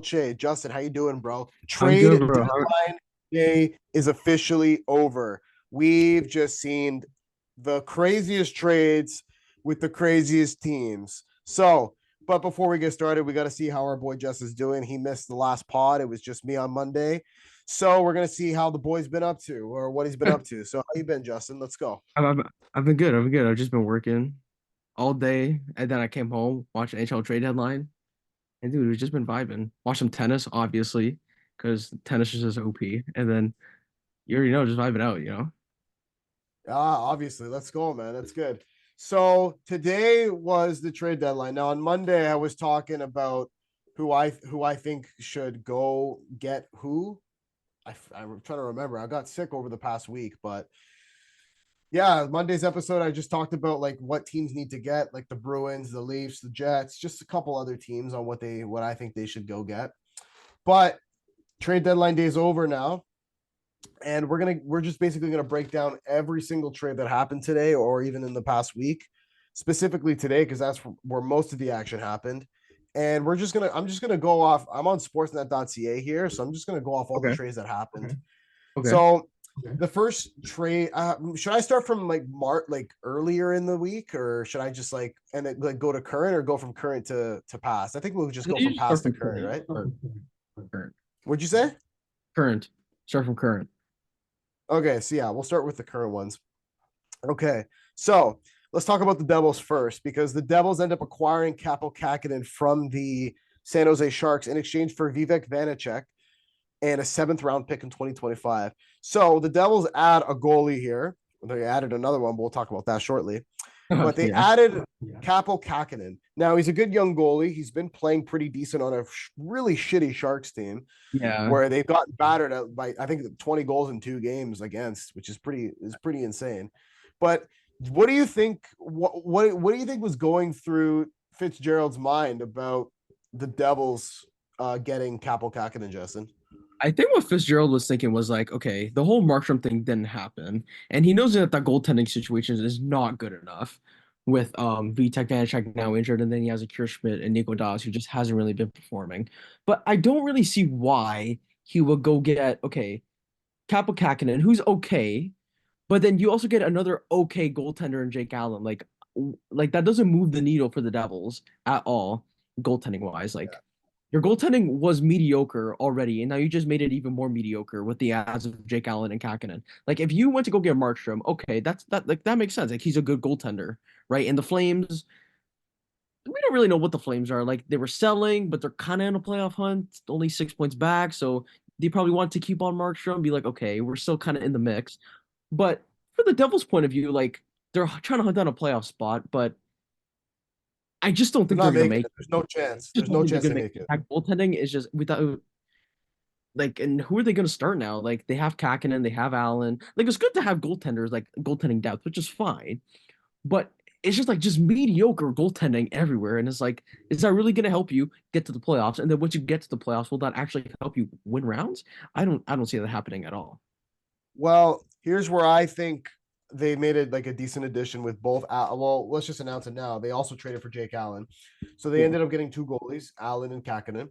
Che. Justin, how you doing, bro? I'm Trade good, bro. deadline day is officially over. We've just seen the craziest trades with the craziest teams. But before we get started, we got to see how our boy Justin's doing. He missed the last pod. It was just me on Monday. So we're gonna see how the boy's been up to or what he's been up to. So how you been, Justin? Let's go. I've been good. I've been good. I've just been working all day, and then I came home, watched NHL Trade Deadline, and dude, we've just been vibing. Watch some tennis, obviously, because tennis is just OP, and then you already know, just vibing out. Obviously. Let's go, man. That's good. So today was the trade deadline. Now on Monday, I was talking about who I think should go get who. I'm trying to remember. I got sick over the past week, but yeah, Monday's episode, I just talked about like what teams need to get, like the Bruins, the Leafs, the Jets, just a couple other teams on what I think they should go get. But trade deadline day is over now, and we're just basically gonna break down every single trade that happened today or even in the past week, specifically today because that's where most of the action happened. And I'm just gonna go off. I'm on sportsnet.ca here, so I'm just gonna go off all the Okay. trades that happened. Okay. So the first trade, should I start from like like earlier in the week, or should I just like go to current or go from current to past? I think we'll just go You from just start past to from current, current. right? Current. What'd you say? Current. Start from current. Okay, so yeah, we'll start with the current ones. Okay, so let's talk about the Devils first because the Devils end up acquiring Capo Kakinen from the San Jose Sharks in exchange for Vivek Vanacek and a seventh round pick in 2025. So the Devils add a goalie here. They added another one, but we'll talk about that shortly. But they Yeah. added Capo Kakinen. Now he's a good young goalie. He's been playing pretty decent on a really shitty Sharks team Yeah. where they've gotten battered by I think 20 goals in 2 games against, which is pretty insane. But what do you think? What do you think was going through Fitzgerald's mind about the Devils getting Capo Kakinen, Justin? I think what Fitzgerald was thinking was like, okay, the whole Markstrom thing didn't happen, and he knows that the goaltending situation is not good enough with Vitek Vanacek now injured, and then he has Akira Schmidt and Nico Dawes who just hasn't really been performing. But I don't really see why he would go get okay, Kaapo Kähkönen, who's okay, but then you also get another okay goaltender in Jake Allen. Like that doesn't move the needle for the Devils at all, goaltending wise. Like your goaltending was mediocre already, and now you just made it even more mediocre with the ads of Jake Allen and Kakinen. Like if you went to go get Markstrom, okay, that makes sense. Like he's a good goaltender, right? And the Flames, we don't really know what the Flames are. Like they were selling, but they're kind of in a playoff hunt, only 6 points back, so they probably want to keep on Markstrom, be like, okay, we're still kind of in the mix. But for the Devils' point of view, like they're trying to hunt down a playoff spot, but I just don't They're think they're not gonna making make. it. There's no chance. Just There's don't no think they're chance gonna they make make it. impact. Goaltending is just without like, and who are they going to start now? Like, they have Kakinen, they have Allen. Like, it's good to have goaltenders, like goaltending depth, which is fine. But it's just like just mediocre goaltending everywhere. And it's like, is that really going to help you get to the playoffs? And then once you get to the playoffs, will that actually help you win rounds? I don't see that happening at all. Well, here's where I think they made it like a decent addition with both. Well, let's just announce it now. They also traded for Jake Allen, so they Yeah. ended up getting two goalies, Allen and Kakinen.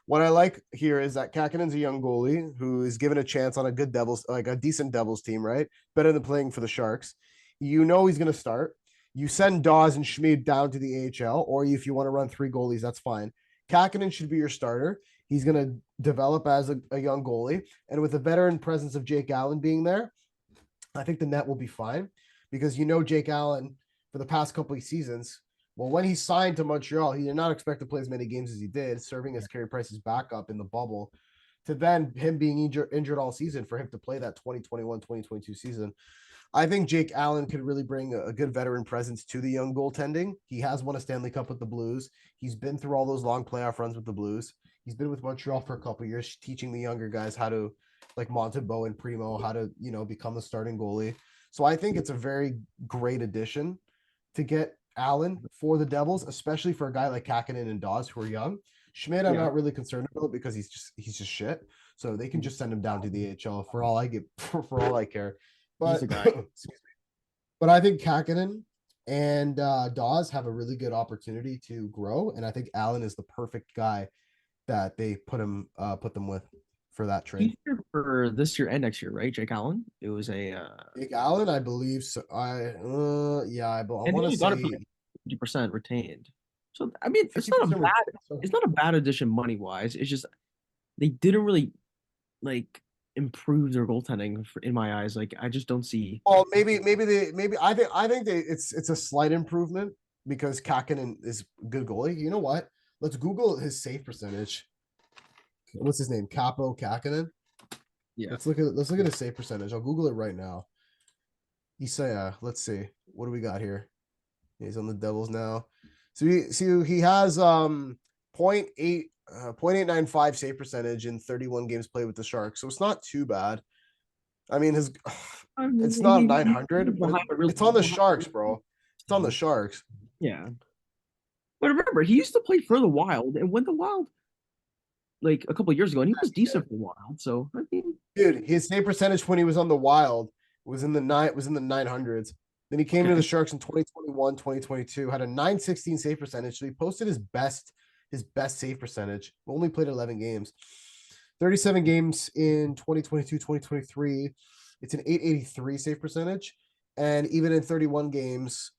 What I like here is that Kakinen's a young goalie who is given a chance on a good Devils, like a decent Devils team, right? Better than playing for the Sharks. You know he's going to start. You send Dawes and Schmid down to the AHL, or if you want to run three goalies, that's fine. Kakinen should be your starter. He's going to develop as a young goalie. And with the veteran presence of Jake Allen being there, I think the net will be fine because you know Jake Allen for the past couple of seasons. Well, when he signed to Montreal, he did not expect to play as many games as he did, serving as Carey Price's backup in the bubble. To then him being injured all season for him to play that 2021-2022 season. I think Jake Allen could really bring a good veteran presence to the young goaltending. He has won a Stanley Cup with the Blues. He's been through all those long playoff runs with the Blues. He's been with Montreal for a couple of years, teaching the younger guys how to, like Montembeault and Primo, how to become the starting goalie. So I think it's a very great addition to get Allen for the Devils, especially for a guy like Kakinen and Dawes who are young. Schmidt, I'm Yeah. not really concerned about because he's just shit. So they can just send him down to the AHL for all I get for all I care. He's But the guy. but I think Kakinen and Dawes have a really good opportunity to grow, and I think Allen is the perfect guy that they put them with for that trade. He's here for this year and next year, right? Jake Allen. It was a Jake Allen, I believe so. Yeah, I and they want to only got it for say like 50% retained. So I mean, 50% return. So, it's not a bad addition money wise. It's just they didn't really like improve their goaltending in my eyes. Like I just don't see. well, maybe I think it's a slight improvement because Kakinen is a good goalie. You know what? Let's Google his save percentage. What's his name? Capo Kakinen. Yeah. Let's look at his save percentage. I'll Google it right now. Isaiah, let's see. What do we got here? He's on the Devils now. So he has point 0.8 0.895 save percentage in 31 games played with the Sharks. So it's not too bad. I mean his I mean, it's not he's 900, but behind a really it's on the behind Sharks, bro. It's on the Sharks. yeah. But remember, he used to play for the Wild, and when the Wild like a couple of years ago, and he was decent for the Wild. So I mean, Dude, his save percentage when he was on the Wild was in the 900s. Then he came to the okay, Sharks in 2021, 2022, had a 916 save percentage. So he posted his best save percentage. Only played 11 games. 37 games in 2022, 2023. It's an 883 save percentage. And even in 31 games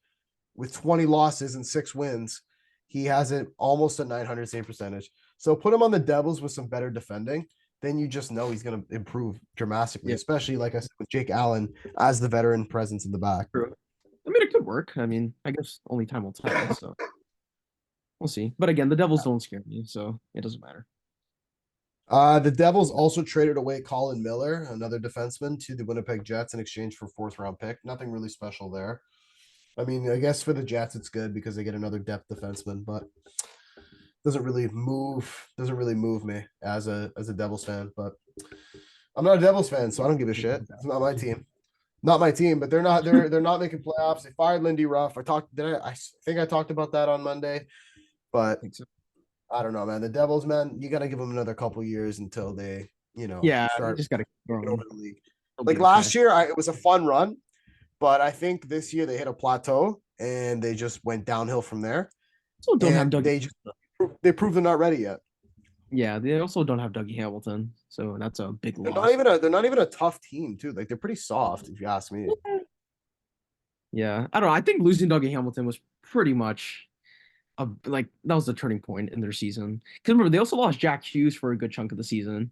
with 20 losses and 6 wins, he has almost a 900 save percentage. So put him on the Devils with some better defending, then you just know he's going to improve dramatically, yeah, especially like I said with Jake Allen as the veteran presence in the back. true. I mean, it could work. I mean, I guess only time will tell. So we'll see. But again, the Devils don't scare me, so it doesn't matter. The Devils also traded away Colin Miller, another defenseman, to the Winnipeg Jets in exchange for fourth round pick. Nothing really special there. I mean, I guess for the Jets it's good because they get another depth defenseman, but doesn't really move me as a Devils fan. But I'm not a Devils fan, so I don't give a shit. It's not my team. Not my team, but they're not making playoffs. They fired Lindy Ruff. I think I talked about that on Monday, I but think so. I don't know, man. The Devils, man, you got to give them another couple years until they, Yeah, you start just gotta keep taking over going. the league. It'll Like be okay. last year, it was a fun run, but I think this year they hit a plateau and they just went downhill from there. Also, don't have And Dougie. they proved they're not ready yet. Yeah, they also don't have Dougie Hamilton, so that's a big They're not loss. even a tough team too. Like they're pretty soft, if you ask me. Yeah, I don't know. I think losing Dougie Hamilton was pretty much like that was the turning point in their season. Because remember, they also lost Jack Hughes for a good chunk of the season,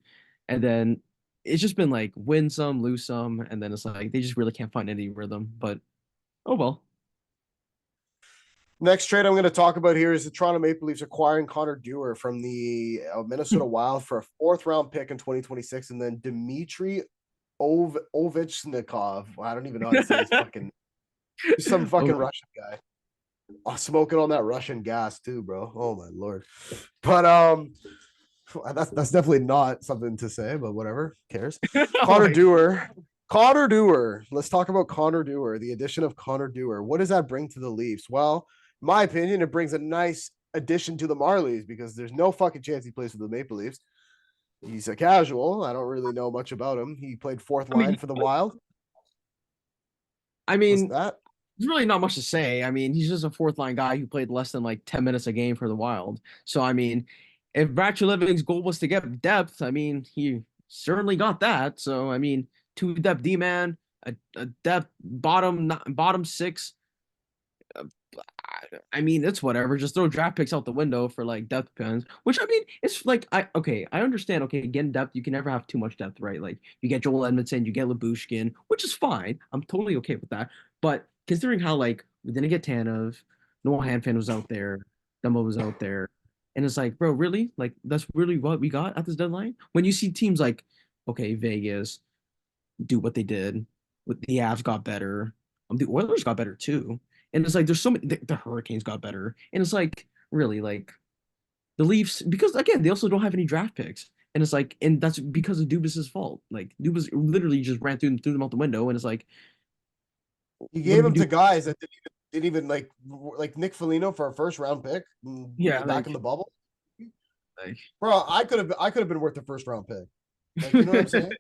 and then it's just been like win some, lose some, and then it's like they just really can't find any rhythm. But oh well. Next trade I'm going to talk about here is the Toronto Maple Leafs acquiring Connor Dewar from the Minnesota Wild for a fourth round pick in 2026, and then Dmitry Ovechnikov. I don't even know how to say his fucking. He's some fucking Oh, Russian guy. Oh, smoking on that Russian gas too, bro. Oh my lord. But that's definitely not something to say, but whatever. Who cares? oh Connor my Dewar. Connor Dewar. Let's talk about Connor Dewar, the addition of Connor Dewar. What does that bring to the Leafs? Well, in my opinion, it brings a nice addition to the Marlies because there's no fucking chance he plays for the Maple Leafs. He's a casual. I don't really know much about him. He played fourth I mean, line for the Wild. I Was mean, that? there's really not much to say. I mean, he's just a fourth line guy who played less than like 10 minutes a game for the Wild. So I mean, if Brad Living's goal was to get depth, I mean, he certainly got that. So I mean, two depth D man, a depth bottom six. uh, I mean, it's whatever. Just throw draft picks out the window for like depth pins. Which I mean, it's like I understand. Okay, getting depth, you can never have too much depth, right? Like you get Joel Edmondson, you get Labushkin, which is fine. I'm totally okay with that. But considering how like we didn't get Tanev, Noah Hanfin was out there, Dumbo was out there, and it's like, bro, really? Like that's really what we got at this deadline? When you see teams like, okay, Vegas do what they did, with the Avs got better, the Oilers got better too. And it's like there's so many the Hurricanes got better. And it's like really like the Leafs, because again, they also don't have any draft picks. And it's like, and that's because of Dubas's fault. Like Dubas literally just ran threw them out the window, and it's like, He what do gave we him do? to guys that didn't even like Nick Foligno for a first round pick Yeah, back in the bubble. like Bro, I could have been worth the first round pick. Like, you know what I'm saying?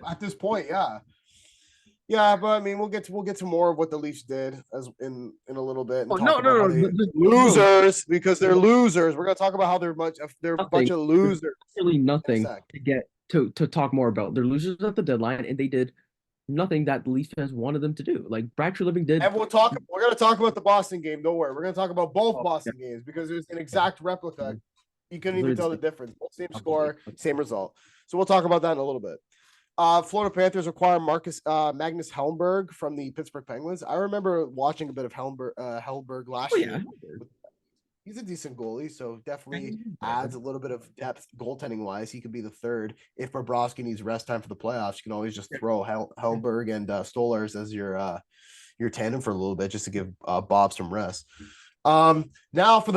At this point, yeah. Yeah, but I mean, we'll get to more of what the Leafs did as in a little bit and Oh, talk no, about how no, no, they no, losers because they're no, losers. We're gonna talk about how they're a bunch nothing. of There's losers really in a nothing sec. to get to talk more about. They're losers at the deadline, and they did nothing that the Leafs fans wanted them to do. Like Brad Living did. And we're gonna talk about the Boston game. Don't worry. We're gonna talk about both Oh, yeah, Boston games because there's an yeah, exact replica. You couldn't even literally the tell the same. difference. Same Probably. score, same result. So we'll talk about that in a little bit. Florida Panthers acquire Magnus Helmberg from the Pittsburgh Penguins. I remember watching a bit of Helmberg Oh last yeah, year. He's a decent goalie, so definitely there. adds a little bit of depth goaltending wise. He could be the third. If Bobrovsky needs rest time for the playoffs, you can always just throw Helmberg and Stolars as your tandem for a little bit just to give Bob some rest. Now for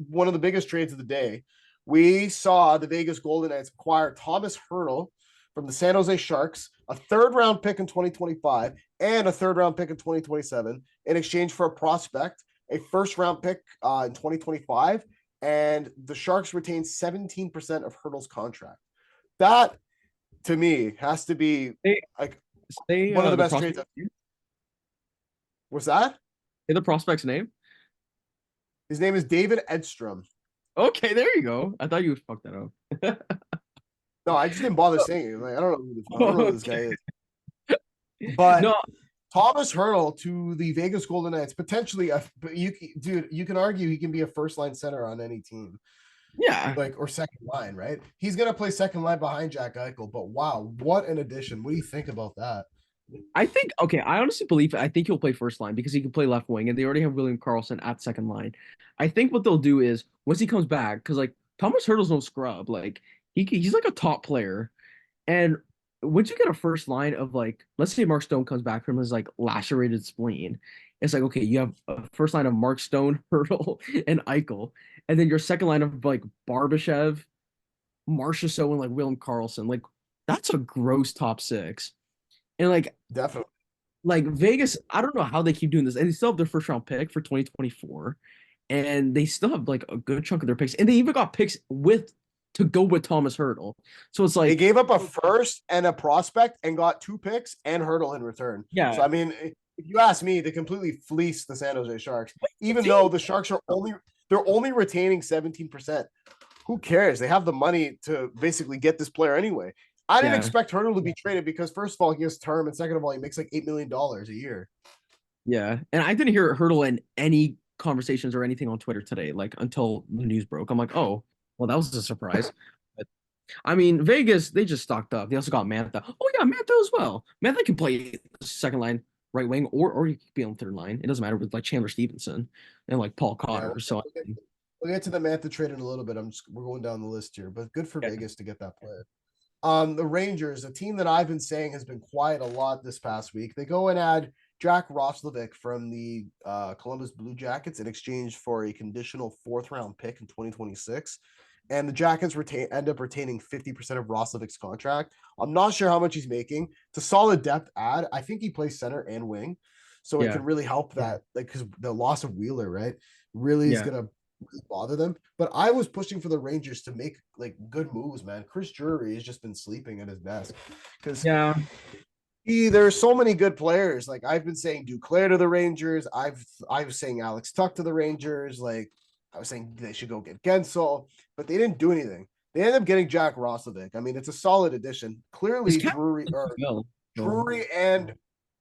one of the biggest trades of the day, we saw the Vegas Golden Knights acquire Thomas Hurdle from the San Jose Sharks, a third-round pick in 2025 and a third-round pick in 2027 in exchange for a prospect, a first-round pick in 2025, and the Sharks retain 17% of Hurdle's contract. That, to me, has to be Say like say one of the the best prospect. trades. What's that? Say the prospect's name. His name is David Edstrom. Okay, there you go. I thought you would fuck that up. No, I just didn't bother saying it. Like, I don't know who this guy Okay. is. But No, Thomas Hurdle to the Vegas Golden Knights, potentially, you can argue he can be a first line center on any team, yeah. like or second line, right? He's gonna play second line behind Jack Eichel. But wow, what an addition! What do you think about that? I think okay, I honestly believe I think he'll play first line because he can play left wing and they already have William Karlsson at second line. I think what they'll do is once he comes back, because like Thomas Hurdle's no scrub, like he's like a top player. And once you get a first line of like, let's say Mark Stone comes back from his like lacerated spleen, it's like okay, you have a first line of Mark Stone, Hurdle, and Eichel, and then your second line of like Barbashev, Marcia So, and like William Karlsson. Like that's a gross top six. And Definitely. like Vegas, I don't know how they keep doing this, and they still have their first round pick for 2024, and they still have like a good chunk of their picks, and they even got picks with to go with Thomas Hurdle. So it's They like, gave up a first and a prospect and got 2 picks and Hurdle in return. So yeah, I mean, if you ask me, they completely fleeced the San Jose Sharks, even team, though the Sharks are only retaining 17%. Who cares? They have the money to basically get this player anyway. I didn't yeah, expect Hurdle to be traded because first of all, he has term, and second of all, he makes like $8 million a year. yeah. And I didn't hear Hurdle in any conversations or anything on Twitter today, like until the news broke. I'm like, oh, well, that was a surprise. But I mean, Vegas, they just stocked up. They also got Mantha. Oh yeah, Mantha as well. Mantha can play second line, right wing, or he could be on third line. It doesn't matter with like Chandler Stevenson and like Paul Yeah, Cotter. So we'll get to the Mantha trade in a little bit. We're going down the list here, but good for yeah, Vegas to get that player. The Rangers, a team that I've been saying has been quiet a lot this past week. They go and add Jack Roslovic from the Columbus Blue Jackets in exchange for a conditional fourth round pick in 2026. And the Jackets end up retaining 50% of Roslovic's contract. I'm not sure how much he's making. It's a solid depth add. I think he plays center and wing. So it yeah, can really help that, like, because the loss of Wheeler, right, really is yeah. going to bother them. But I was pushing for the Rangers to make like good moves, man. Chris Drury has just been sleeping at his desk because Yeah, there's so many good players. Like I've been saying Duclair to the Rangers. I was saying Alex Tuck to the Rangers. Like I was saying they should go get Gensel, but they didn't do anything. They ended up getting Jack Roslovic. I mean, it's a solid addition. his Clearly, cap well. So Drury and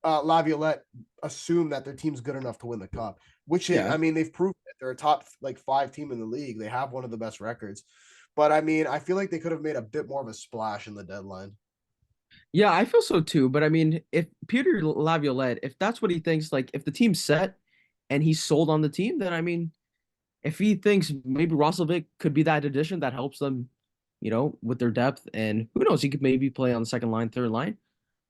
Laviolette assume that their team's good enough to win the cup, which is, yeah. I mean, they've proven that they're a top like 5 team in the league. They have one of the best records. But I mean, I feel like they could have made a bit more of a splash in the deadline. Yeah, I feel so too. But I mean, if Peter Laviolette, if that's what he thinks, like if the team's set and he's sold on the team, then I mean, if he thinks maybe Roslovic could be that addition that helps them, with their depth, and who knows, he could maybe play on the second line, third line.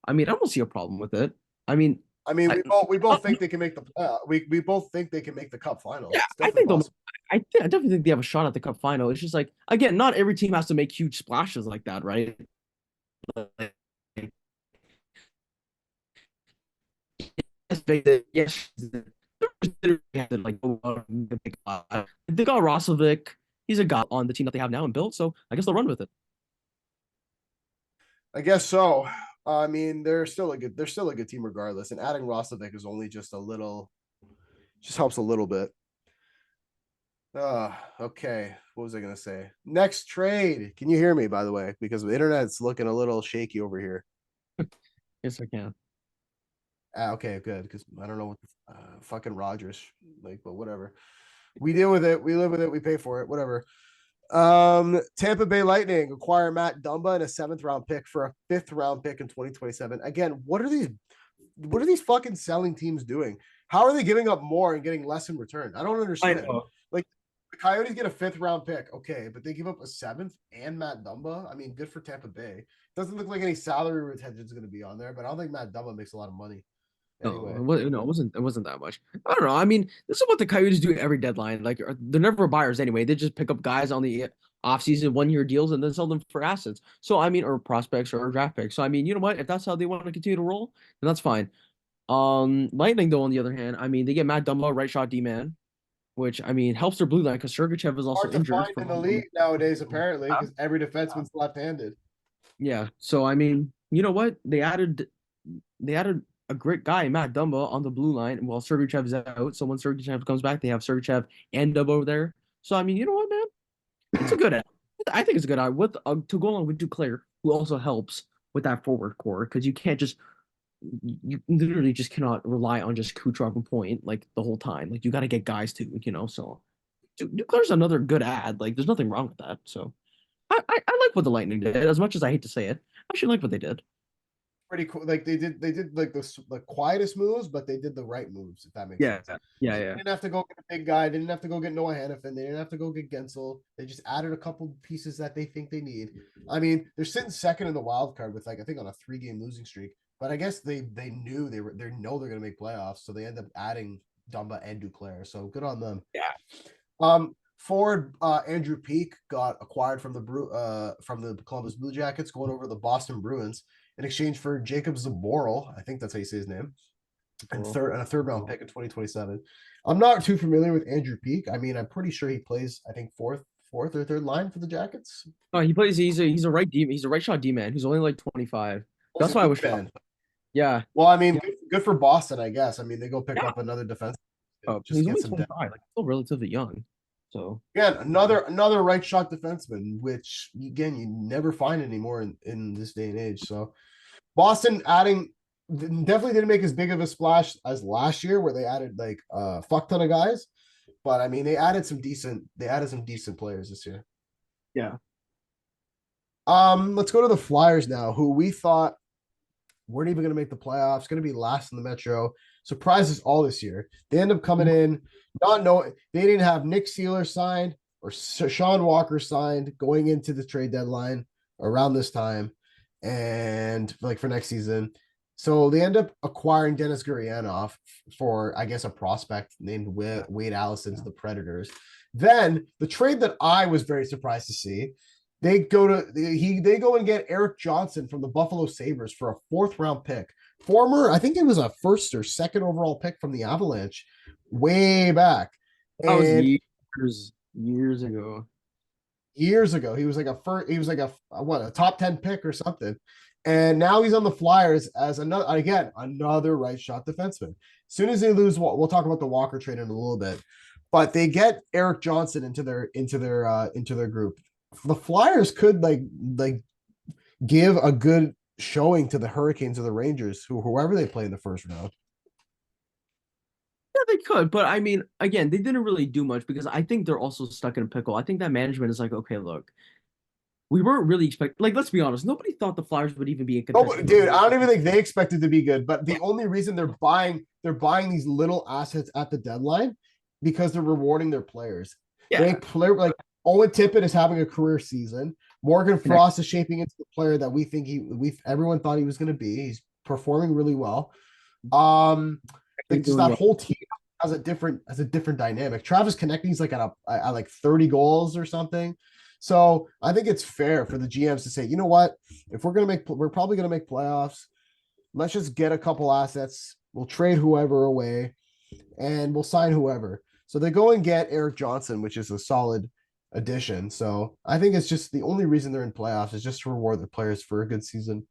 I mean, I don't see a problem with it. I mean, I mean, I, we both think they can make the we both think they can make the cup final. yeah, It's I definitely think they'll. possible. I definitely think they have a shot at the cup final. It's just like again, not every team has to make huge splashes like that, right? Like, yes, like they got Rosovic. He's a guy on the team that they have now and built, so I guess they'll run with it. I guess so. I mean, they're still a good team regardless. And adding Roslovic is only just a little, just helps a little bit. Okay. What was I gonna say? Next trade. Can you hear me, by the way? Because the internet's looking a little shaky over here. Yes, I can. Okay, good. Because I don't know what fucking Rogers like, but whatever. We deal with it. We live with it. We pay for it. Whatever. Tampa Bay Lightning acquire Matt Dumba and a 7th round pick for a 5th round pick in 2027. Again, what are these fucking selling teams doing? How are they giving up more and getting less in return? I don't I understand. know. Like the Coyotes get a 5th round pick, okay, but they give up a 7th and Matt Dumba. I mean, good for Tampa Bay. Doesn't look like any salary retention is going to be on there, but I don't think Matt Dumba makes a lot of money. No, Anyway, no, it wasn't that much. I don't know. I mean, this is what the Coyotes do every deadline. Like they're never buyers anyway. They just pick up guys on the offseason 1 year deals and then sell them for assets. So I mean, or prospects or draft picks. So I mean, you know what? If that's how they want to continue to roll, then that's fine. Lightning though, on the other hand, I mean, they get Matt Dumba, right shot D man, which I mean helps their blue line because Sergachev is also hard to injured find in the from league nowadays, apparently, because every defenseman's left-handed. yeah. So I mean, you know what? They added a great guy, Matt Dumba, on the blue line while Sergachev's out. So when Sergachev comes back, they have Sergachev and Dumba over there. So I mean, you know what, man? It's a good ad. I think it's a good ad with to go along with Duclair, who also helps with that forward core because you can't just you literally just cannot rely on just Kucherov and Point like the whole time. Like you got to get guys too, you know. So Duclair's another good ad. Like there's nothing wrong with that. So I like what the Lightning did as much as I hate to say it. I actually like what they did. Pretty cool. Like they did like the quietest moves, but they did the right moves, if that makes Yeah, sense. yeah, They yeah. didn't have to go get a big guy. They didn't have to go get Noah Hannafin. They didn't have to go get Gensel. They just added a couple pieces that they think they need. I mean, they're sitting second in the wild card with like I think on a 3-game losing streak. But I guess they knew they know they're gonna make playoffs, so they end up adding Dumba and Duclair. So good on them. Yeah. Forward Andrew Peak got acquired from the Columbus Blue Jackets, going over to the Boston Bruins in exchange for Jacob Zaboral. I think that's how you say his name, and Well, a 3rd round pick in 2027. I'm not too familiar with Andrew Peak. I mean, I'm pretty sure he plays, I think, fourth or third line for the Jackets. no, he plays. He's a right shot D man. He's only like 25. Was That's a why I D was shocked. man. Yeah, Well, I mean, good for Boston, I guess. I mean, they go pick yeah. up another defense just to He's get only some depth. 25. Like still relatively young. So Again, another right shot defenseman, which again you never find anymore in this day and age. So Boston adding definitely didn't make as big of a splash as last year where they added like a fuck ton of guys. But I mean they added some decent players this year. yeah. Let's go to the Flyers now, who we thought weren't even going to make the playoffs, going to be last in the Metro. Surprised us all this year. They end up coming in, not knowing they didn't have Nick Sealer signed or Sean Walker signed going into the trade deadline around this time, and like for next season. So they end up acquiring Dennis Gurianov for, I guess, a prospect named Wade Allison to the Predators. Then the trade that I was very surprised to see, they go and get Eric Johnson from the Buffalo Sabres for a 4th round pick. Former, I think it was a 1st or 2nd overall pick from the Avalanche way back. That was And years ago. years ago, he was like a top 10 pick or something. And now he's on the Flyers as another right shot defenseman. As soon as they lose, we'll talk about the Walker trade in a little bit. But they get Eric Johnson into their group. The Flyers could like give a good showing to the Hurricanes or the Rangers, whoever they play in the 1st round. Yeah, they could, but I mean, again, they didn't really do much because I think they're also stuck in a pickle. I think that management is like, okay, look, we weren't really expect like let's be honest, nobody thought the Flyers would even be in No, but contention. dude, I don't even think they expected to be good. But the only reason they're buying these little assets at the deadline because they're rewarding their players. They Yeah, play like Owen Tippett is having a career season. Morgan connect. Frost is shaping into the player that we everyone thought he was going to be. He's performing really well. Actually Like just doing that well. whole team has a different dynamic. Travis Konechny's like at like 30 goals or something. So I think it's fair for the GMs to say, you know what, if we're probably gonna make playoffs. Let's just get a couple assets. We'll trade whoever away, and we'll sign whoever. So they go and get Eric Johnson, which is a solid addition. So I think it's just the only reason they're in playoffs is just to reward the players for a good season.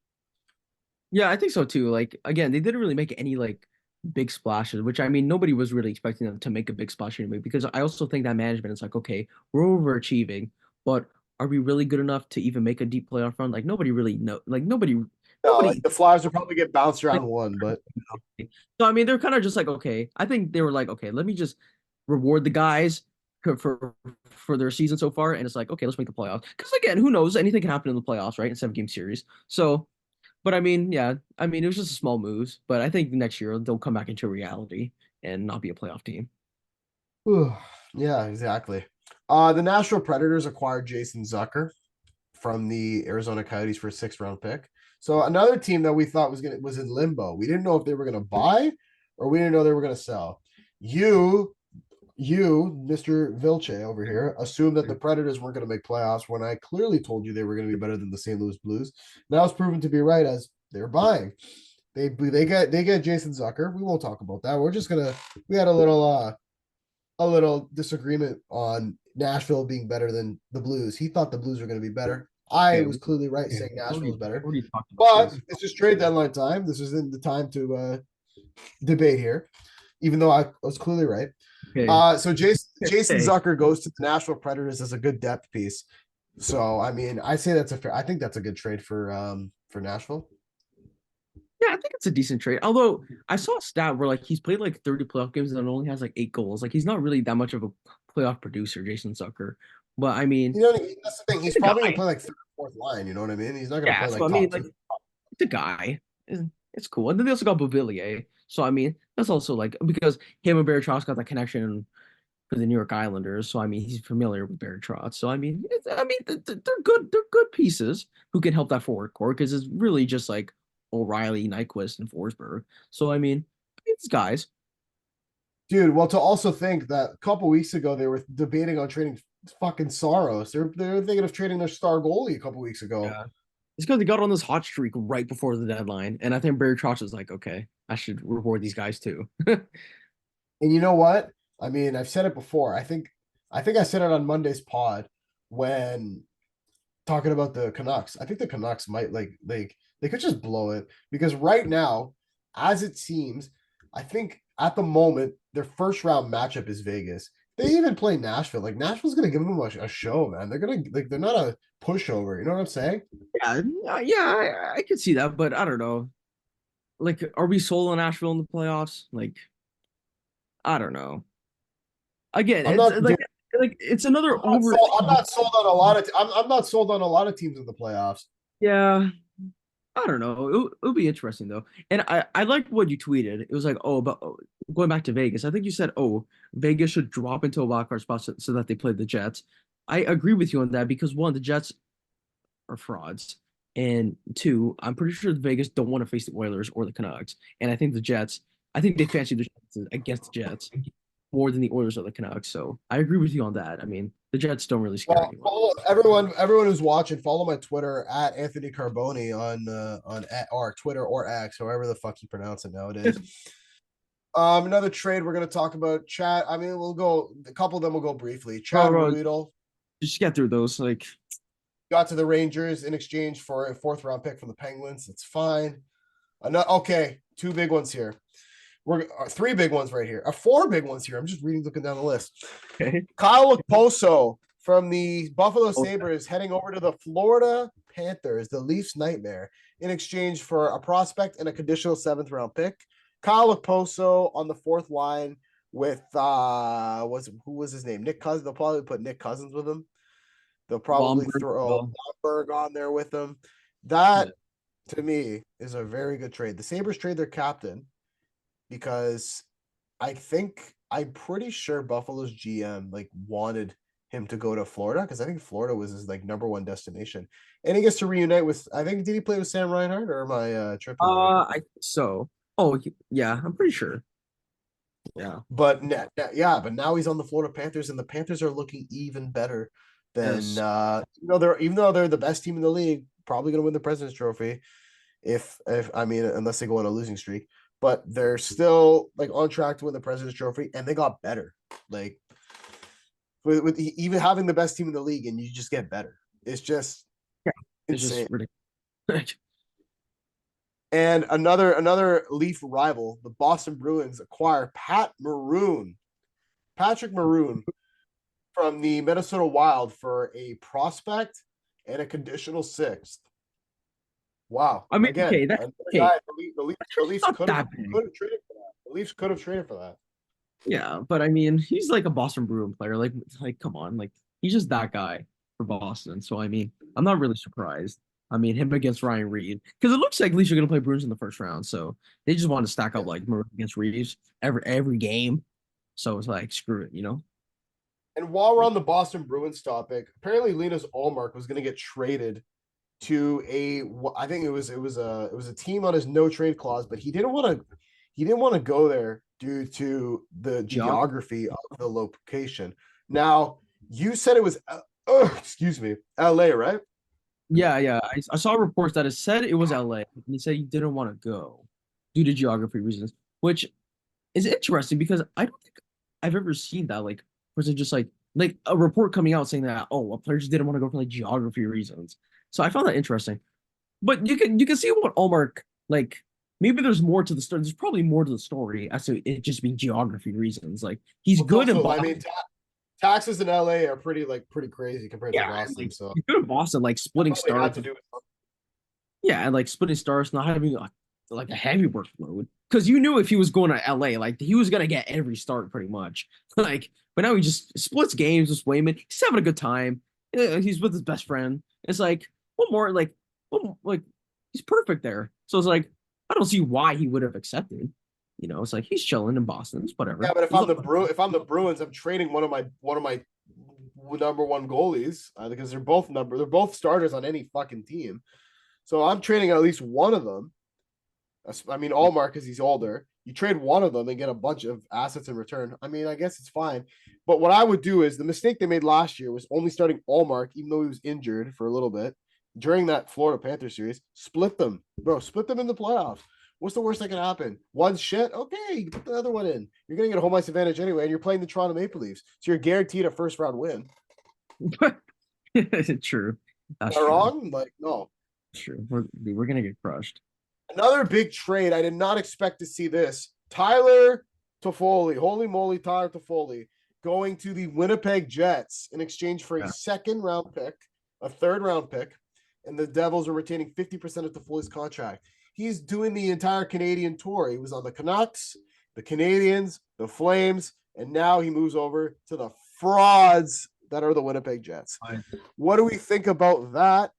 Yeah, I think so too. Like again, they didn't really make any like big splashes, which I mean nobody was really expecting them to make a big splash anyway. Because I also think that management is like, okay, we're overachieving, but are we really good enough to even make a deep playoff run? Like nobody really know. Like No, like nobody. the Flyers will probably get bounced Like, round one, but so I mean, they're kind of just like, okay. I think they were like, okay, let me just reward the guys for their season so far, and it's like, okay, let's make the playoffs. Because again, who knows? Anything can happen in the playoffs, right? In 7 game series. So but I mean, yeah, I mean, it was just a small moves, but I think next year they'll come back into reality and not be a playoff team. yeah, exactly. The Nashville Predators acquired Jason Zucker from the Arizona Coyotes for a 6th round pick. So another team that we thought was in limbo. We didn't know if they were gonna buy or we didn't know they were gonna sell. You Mr. Vilche over here, assumed that the Predators weren't going to make playoffs when I clearly told you they were going to be better than the St. Louis Blues. Now it's proven to be right as they're buying. They get Jason Zucker. We won't talk about that. We had a little disagreement on Nashville being better than the Blues. He thought the Blues were going to be better. I Okay, was clearly right okay, saying we've Nashville is better. already talked about But this. this is trade deadline time. This isn't the time to debate here, even though I was clearly right. Okay, So Jason okay. Zucker goes to the Nashville Predators as a good depth piece. So I mean, I say that's a fair. I think that's a good trade for Nashville. Yeah, I think it's a decent trade. Although I saw a stat where like he's played like 30 playoff games and only has like 8 goals. Like he's not really that much of a playoff producer, Jason Zucker. But I mean, You know, that's the thing. He's he's a probably gonna guy. play like third, fourth line. You know what I mean? He's not gonna Yeah, play so like I mean, top like two. it's a guy. It's cool. And then they also got Beauvillier. So I mean, that's also like because him and Barry Trotz got that connection for the New York Islanders. So I mean, he's familiar with Barry Trotz. So I mean, they're good. They're good pieces who can help that forward core because it's really just like O'Reilly, Nyquist, and Forsberg. So it's guys. Dude, well, to also think that a couple weeks ago they were debating on trading fucking Soros. They're thinking of trading their star goalie a couple weeks ago. Yeah, it's because they got on this hot streak right before the deadline, and I think Barry Trotz was like, okay, I should reward these guys too. And you know what? I mean, I've said it before. I think I said it on Monday's pod when talking about the Canucks. I think the Canucks might like they could just blow it because right now, as it seems, I think at the moment their first round matchup is Vegas. They even play Nashville. Like Nashville's gonna give them a show, man. They're gonna like they're not a pushover. You know what I'm saying? Yeah, I could see that, but I don't know. Like, are we sold on Nashville in the playoffs? Like, I don't know. Again, I'm it's not. like it's another over. I'm not sold on a lot of. I'm not sold on a lot of teams in the playoffs. Yeah, I don't know. It'll be interesting though. And I like what you tweeted. It was like, oh, but going back to Vegas, I think you said, oh, Vegas should drop into a wild card spot so that they play the Jets. I agree with you on that because one, the Jets are frauds, and two, I'm pretty sure the Vegas don't want to face the Oilers or the Canucks, and I think the Jets, I think they fancy the Jets against the Jets more than the Oilers or the Canucks. So I agree with you on that. I mean, the Jets don't really scare Well, anyone. follow everyone who's watching. Follow my Twitter at Anthony Carboni on or Twitter or X, however the fuck you pronounce it nowadays. Another trade we're gonna talk about. Chat. I mean, we'll go. A couple of them will go briefly. Chad Bro, Ruedel just get through those. Like, got to the Rangers in exchange for a 4th round pick from the Penguins. It's fine. Okay, two big ones here. We're three big ones right here. Four big ones here. I'm just looking down the list. okay. Kyle Okposo from the Buffalo Sabres heading over to the Florida Panthers, the Leafs nightmare, in exchange for a prospect and a conditional 7th round pick. Kyle Okposo on the 4th line with who was his name? Nick Cousins. They'll probably put Nick Cousins with him. They'll probably Blomberg. throw Well, Blomberg on there with them. yeah. That to me is a very good trade. The Sabres trade their captain because I'm pretty sure Buffalo's GM like wanted him to go to Florida because I think Florida was his like number one destination, and he gets to reunite with. I think did he play with Sam Reinhart or am I tripping there? I so. Oh, yeah, I'm pretty sure. Yeah. But yeah, but now he's on the Florida Panthers, and the Panthers are looking even better than Yes. even though they're the best team in the league, probably going to win the President's Trophy. If I mean unless they go on a losing streak, but they're still like on track to win the President's Trophy, and they got better. Like with even having the best team in the league, and you just get better. It's just Yeah. It's just insane. ridiculous. And another Leaf rival, the Boston Bruins, acquire Patrick Maroon from the Minnesota Wild for a prospect and a conditional sixth. Wow. I mean, Again, okay, that another okay, guy the it's Leafs not could have that big. traded for that. The Leafs could have traded for that. Yeah, but I mean, he's like a Boston Bruin player. Like, come on, like he's just that guy for Boston. So I mean, I'm not really surprised. I mean, him against Ryan Reed because it looks like Leafs are gonna play Bruins in the first round. So they just want to stack Yeah. up like Maroon against Reeves every game. So it's like screw it, you know? And while we're on the Boston Bruins topic, apparently Linus Ullmark was going to get traded to I think it was a team on his no trade clause, but he didn't want to go there due to the Yeah, geography of the location. Now, you said it was excuse me, LA, right? yeah. I saw reports that it said it was LA, and he said he didn't want to go due to geography reasons, which is interesting because I don't think I've ever seen that. Like, was it just like a report coming out saying that a player just didn't want to go for like geography reasons? So I found that interesting. But you can see what Allmark like. Maybe there's more to the story. There's probably more to the story as to it just being geography reasons. Like he's Well, it's good in also, I mean, Boston. taxes in LA are pretty crazy compared to Yeah, and Boston. like So he's good in Boston, like that splitting probably had starts. to do with something. Yeah, and like splitting starts, not having like a heavy workload. Because you knew if he was going to LA, like he was gonna get every start pretty much. Like, but now he just splits games with Wayman. He's having a good time. He's with his best friend. It's like what more like he's perfect there. So it's like I don't see why he would have accepted. You know, it's like he's chilling in Boston. It's Yeah, whatever. but He's if I'm the Bruins, I'm trading one of my number one goalies because they're both starters on any fucking team. So I'm trading at least one of them. I mean, Allmark because he's older. You trade one of them and get a bunch of assets in return. I mean, I guess it's fine. But what I would do is the mistake they made last year was only starting Allmark, even though he was injured for a little bit during that Florida Panthers series. Split them, bro. Split them in the playoffs. What's the worst that can happen? One's shit. Okay, put the other one in. You're gonna get a home ice advantage anyway, and you're playing the Toronto Maple Leafs, so you're guaranteed a first round win. true. That's Am I true. wrong? Like, no. True. We're gonna get crushed. Another big trade. I did not expect to see this. Tyler Toffoli, holy moly, Tyler Toffoli, going to the Winnipeg Jets in exchange for a Yeah. second round pick, a third round pick, and the Devils are retaining 50% of Toffoli's contract. He's doing the entire Canadian tour. He was on the Canucks, the Canadians, the Flames, and now he moves over to the frauds that are the Winnipeg Jets. What do we think about that?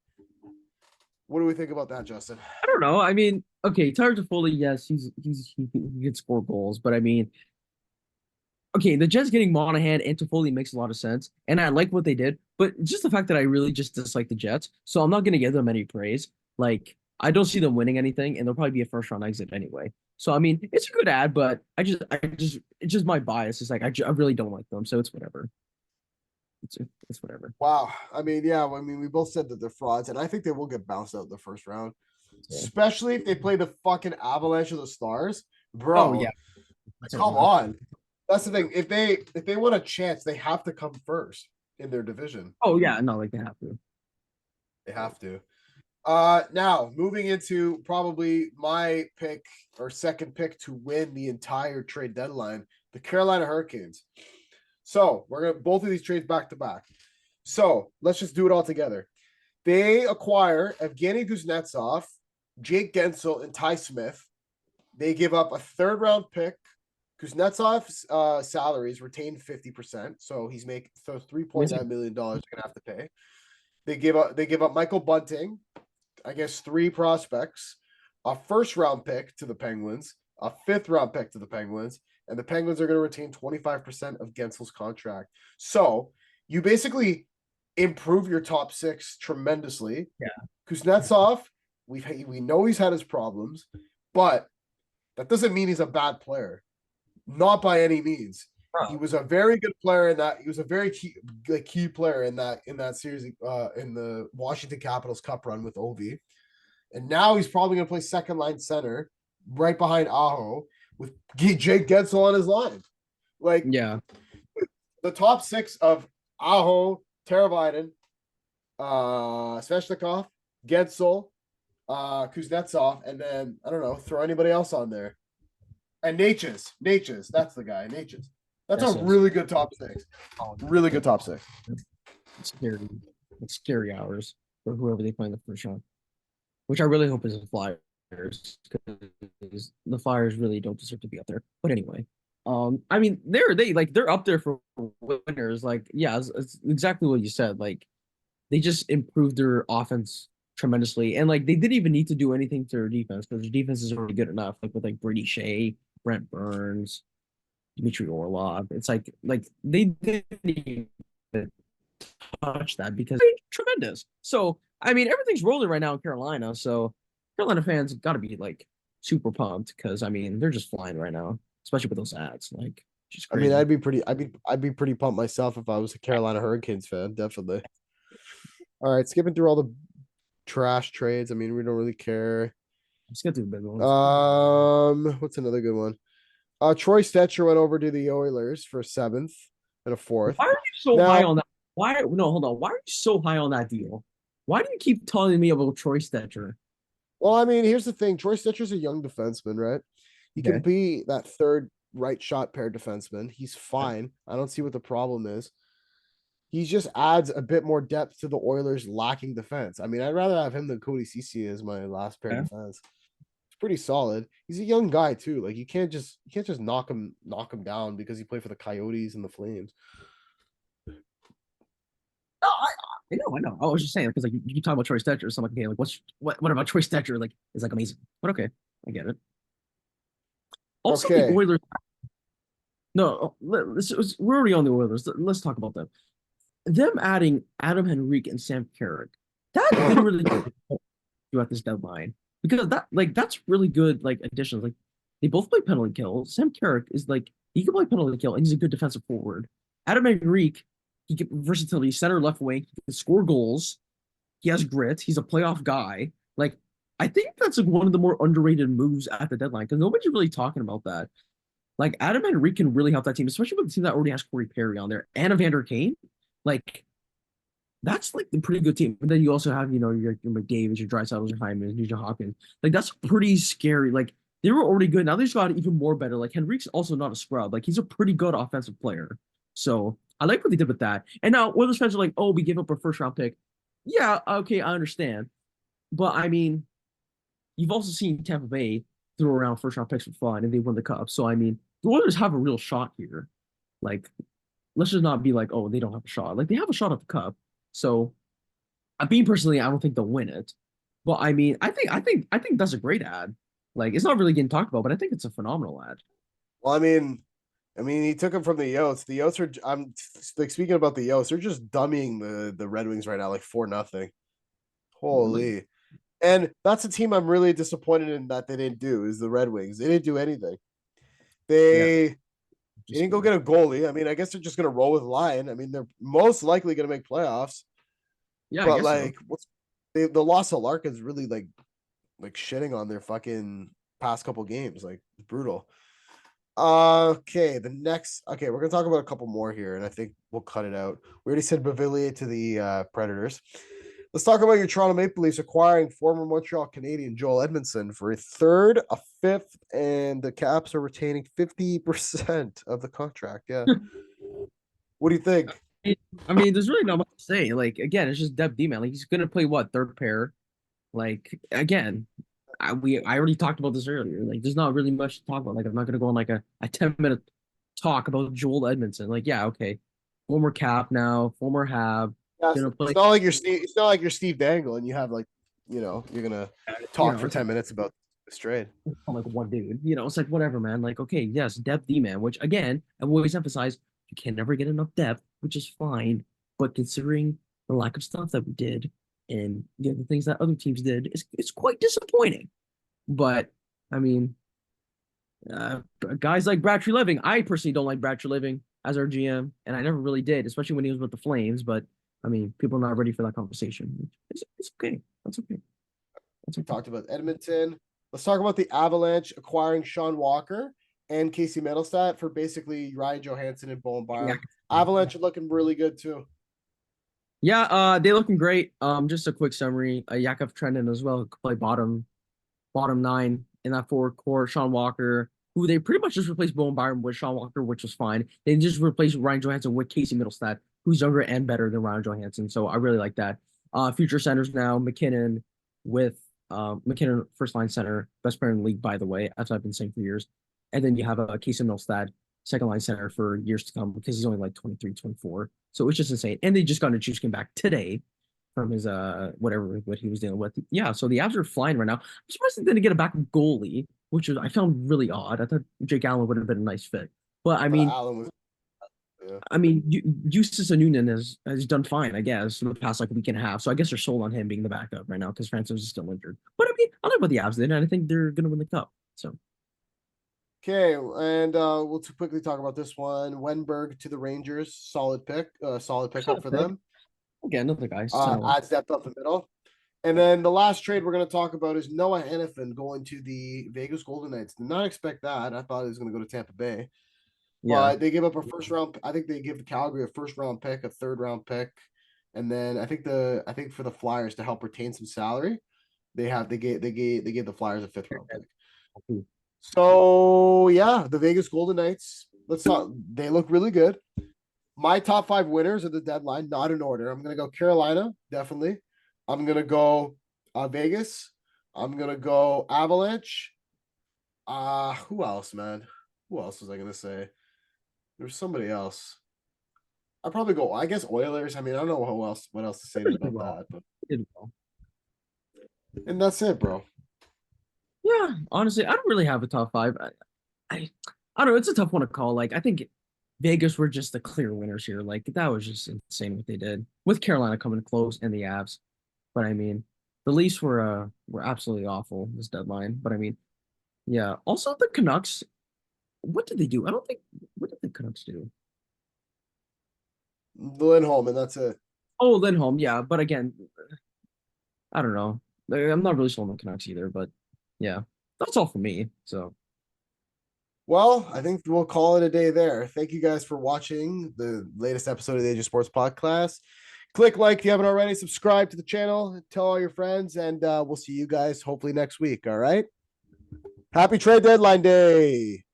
What do we think about that, Justin? I don't know. I mean, okay, Tyler Toffoli, yes, he can score goals, but I mean, okay, the Jets getting Monahan and Toffoli makes a lot of sense, and I like what they did, but just the fact that I really just dislike the Jets, so I'm not gonna give them any praise. Like, I don't see them winning anything, and they'll probably be a first round exit anyway. So I mean, it's a good ad, but it's just my bias. It's like I really don't like them, so it's whatever. It's it's whatever. Wow. I mean, yeah, I mean, we both said that they're frauds, and I think they will get bounced out in the first round, So, especially if they play the fucking Avalanche of the Stars. oh yeah, Bro, that's a come lot. on. That's the thing. If they want a chance, they have to come first in their division. Oh yeah, no, like they have to. They have to. Now moving into probably my pick or second pick to win the entire trade deadline, the Carolina Hurricanes. So we're gonna both of these trades back to back. So let's just do it all together. They acquire Evgeny Kuznetsov, Jake Gensel, and Ty Smith. They give up a third round pick. Kuznetsov's salary is retained 50%. So he's making so $3.9 million dollars they're gonna have to pay. They give up Michael Bunting, I guess three prospects, a first round pick to the Penguins, a fifth round pick to the Penguins, and the Penguins are going to retain 25% of Gensel's contract. So you basically improve your top six tremendously. Yeah. Kuznetsov, we know he's had his problems, but that doesn't mean he's a bad player. Not by any means. He was a very good player in that. He was a very key player in that series in the Washington Capitals Cup run with Ovi. And now he's probably going to play second line center right behind Aho with Jake Gensel on his line. Like Yeah. the top six of Aho, Teravainen, Svechnikov, Gensel, Kuznetsov, and then I don't know, throw anybody else on there. And Natchez, that's the guy. Natchez. That's a Yes, yes. really good top six. Oh, Really good top six. it's scary. It's scary hours for whoever they play in the first round, which I really hope is the Flyers because the Flyers really don't deserve to be up there. But anyway, I mean, they're up there for winners. Like, yeah, it's exactly what you said. Like, they just improved their offense tremendously, and like they didn't even need to do anything to their defense because their defense is already good enough. Like with like Brady Shea, Brent Burns, Dmitry Orlov. It's like they didn't even touch that because they're tremendous. So I mean, everything's rolling right now in Carolina. So Carolina fans got to be like super pumped because I mean they're just flying right now, especially with those ads. Like just I mean, crazy. I'd be pretty pumped myself if I was a Carolina Hurricanes fan, definitely. All right, skipping through all the trash trades. I mean, we don't really care. Let's get to the big ones. What's another good one? Troy Stetcher went over to the Oilers for a seventh and a fourth. Why are you so high Now, on that? Why no, hold on. Why are you so high on that deal? Why do you keep telling me about Troy Stetcher? well, I mean, here's the thing: Troy Stetcher's a young defenseman, right? He can Okay. be that third right shot pair defenseman. He's fine. I don't see what the problem is. He just adds a bit more depth to the Oilers' lacking defense. I mean, I'd rather have him than Cody Ceci as my last pair Okay. defense. It's pretty solid. He's a young guy too. Like you can't just knock him down because he played for the Coyotes and the Flames. No, I know. I was just saying because like you talk about Troy Stetcher, so I'm like, okay, like what about Troy Stetcher? Like, it's like amazing. But okay, I get it. Also, the Okay. Oilers. No, we're already on the Oilers. Let's talk about them. Them adding Adam Henrique and Sam Carrick. That didn't really do at this deadline because that's really good like additions. Like they both play penalty kill. Sam Carrick is like he can play penalty kill and he's a good defensive forward. Adam Henrique, he can versatility, center left wing, he can score goals. He has grit. He's a playoff guy. Like I think that's like one of the more underrated moves at the deadline because nobody's really talking about that. Like Adam Henrique can really help that team, especially with the team that already has Corey Perry on there and Evander Kane. Like that's like the pretty good team. But then you also have, your McDavid, your Draisaitl, your Hyman, your Hopkins. Like that's pretty scary. Like they were already good. Now they just got even more better. Like Henrique's also not a scrub. Like he's a pretty good offensive player. So I like what they did with that. And now Oilers fans are like, oh, we gave up our first round pick. Yeah, okay, I understand. But I mean, you've also seen Tampa Bay throw around first round picks for fun and they won the cup. So I mean, the Oilers have a real shot here. Like, let's just not be like, oh, they don't have a shot. Like they have a shot at the cup. So me personally, I don't think they'll win it. But I mean, I think that's a great ad. Like it's not really getting talked about, but I think it's a phenomenal ad. Well, I mean, he took him from the Yotes. The Yotes are. I'm like speaking about the Yotes. They're just dummying the Red Wings right now, like 4-0. Really? Holy! And that's a team I'm really disappointed in that they didn't do. Is the Red Wings? They didn't do anything. Yeah. They Just didn't go get a goalie. I mean, I guess they're just gonna roll with Lyon. I mean, they're most likely gonna make playoffs. yeah, I But guess so. like, what's the loss of Larkin's really like shitting on their fucking past couple games. Like brutal. Okay, we're gonna talk about a couple more here, and I think we'll cut it out. We already said Bavilier to the Predators. Let's talk about your Toronto Maple Leafs acquiring former Montreal Canadian Joel Edmondson for a third, a fifth, and the Caps are retaining 50% of the contract. Yeah. What do you think? I mean, there's really not much to say. Like again, it's just Deb D man. Like he's gonna play what third pair. Like again, I already talked about this earlier. Like there's not really much to talk about. Like I'm not gonna go on like a 10-minute talk about Joel Edmondson. Like yeah, okay, former Cap now, former Hab, Yeah, gonna it's play. not like you're Steve. It's not like you're Steve Dangle, and you have like, you're gonna You talk know, for it's 10 minutes about this trade. like one dude. It's like whatever, man. Like, okay, yes, depth D man, which again, I've always emphasized you can never get enough depth, which is fine. But considering the lack of stuff that we did and the things that other teams did, it's quite disappointing. But I mean, uh, guys like Brad Living, I personally don't like Brad Living as our GM, and I never really did, especially when he was with the Flames. But I mean, people are not ready for that conversation. It's okay. That's okay. That's We okay. talked about Edmonton. Let's talk about the Avalanche acquiring Sean Walker and Casey Middlestat for basically Ryan Johansson and Bowen Yeah. Byram. Avalanche are looking really good too. Yeah, they looking great. Just a quick summary. Yakov Trenin as well, who could play bottom nine in that forward core. Sean Walker, who they pretty much just replaced Bowen Byron with Sean Walker, which was fine. They just replaced Ryan Johansson with Casey Middlestat, who's younger and better than Ryan Johansson. So I really like that. Future centers now, McKinnon with McKinnon first line center, best player in the league, by the way, as I've been saying for years. And then you have Casey Middlestat, second line center for years to come because he's only like 23, 24. So it's just insane. And they just got Nichushkin back today from his whatever what he was dealing with. Yeah, so the Avs are flying right now. I'm surprised they didn't get a backup goalie, which I found really odd. I thought Jake Allen would have been a nice fit. But I thought Allen was. Yeah. Justus Anunin has done fine, I guess, in the past like week and a half. So I guess they're sold on him being the backup right now because Francis is still injured. But I mean, I don't know what the Avs did, and I think they're gonna win the cup. So Okay, and we'll quickly talk about this one. Wenberg to the Rangers, solid pick, solid pickup for them. again, another guy. Adds depth up the middle. And then the last trade we're going to talk about is Noah Hannafin going to the Vegas Golden Knights. Did not expect that. I thought he was going to go to Tampa Bay. Yeah, But they give up a first round. I think they give the Calgary a first round pick, a third round pick, and then I think for the Flyers to help retain some salary, they gave the Flyers a fifth round pick. So yeah, the Vegas Golden Knights. Let's talk. They look really good. My top five winners of the deadline, not in order. I'm gonna go Carolina, definitely. I'm gonna go Vegas. I'm gonna go Avalanche. Who else, man? Who else was I gonna say? There's somebody else. I'll probably go. I guess Oilers. I mean, I don't know what else to say about that, but and that's it, bro. Yeah, honestly, I don't really have a top five. I, I don't know. It's a tough one to call. Like, I think Vegas were just the clear winners here. Like, that was just insane what they did with Carolina coming close and the Avs. But I mean, the Leafs were absolutely awful this deadline. But I mean, yeah. Also, the Canucks. What did they do? I don't think. What did the Canucks do? Lindholm, and that's it. Oh, Lindholm. Yeah, but again, I don't know. I'm not really sold on the Canucks either. But yeah, that's all for me. So. Well, I think we'll call it a day there. Thank you guys for watching the latest episode of the Age of Sports podcast. Click like if you haven't already, subscribe to the channel, tell all your friends, and we'll see you guys hopefully next week. All right. Happy trade deadline day.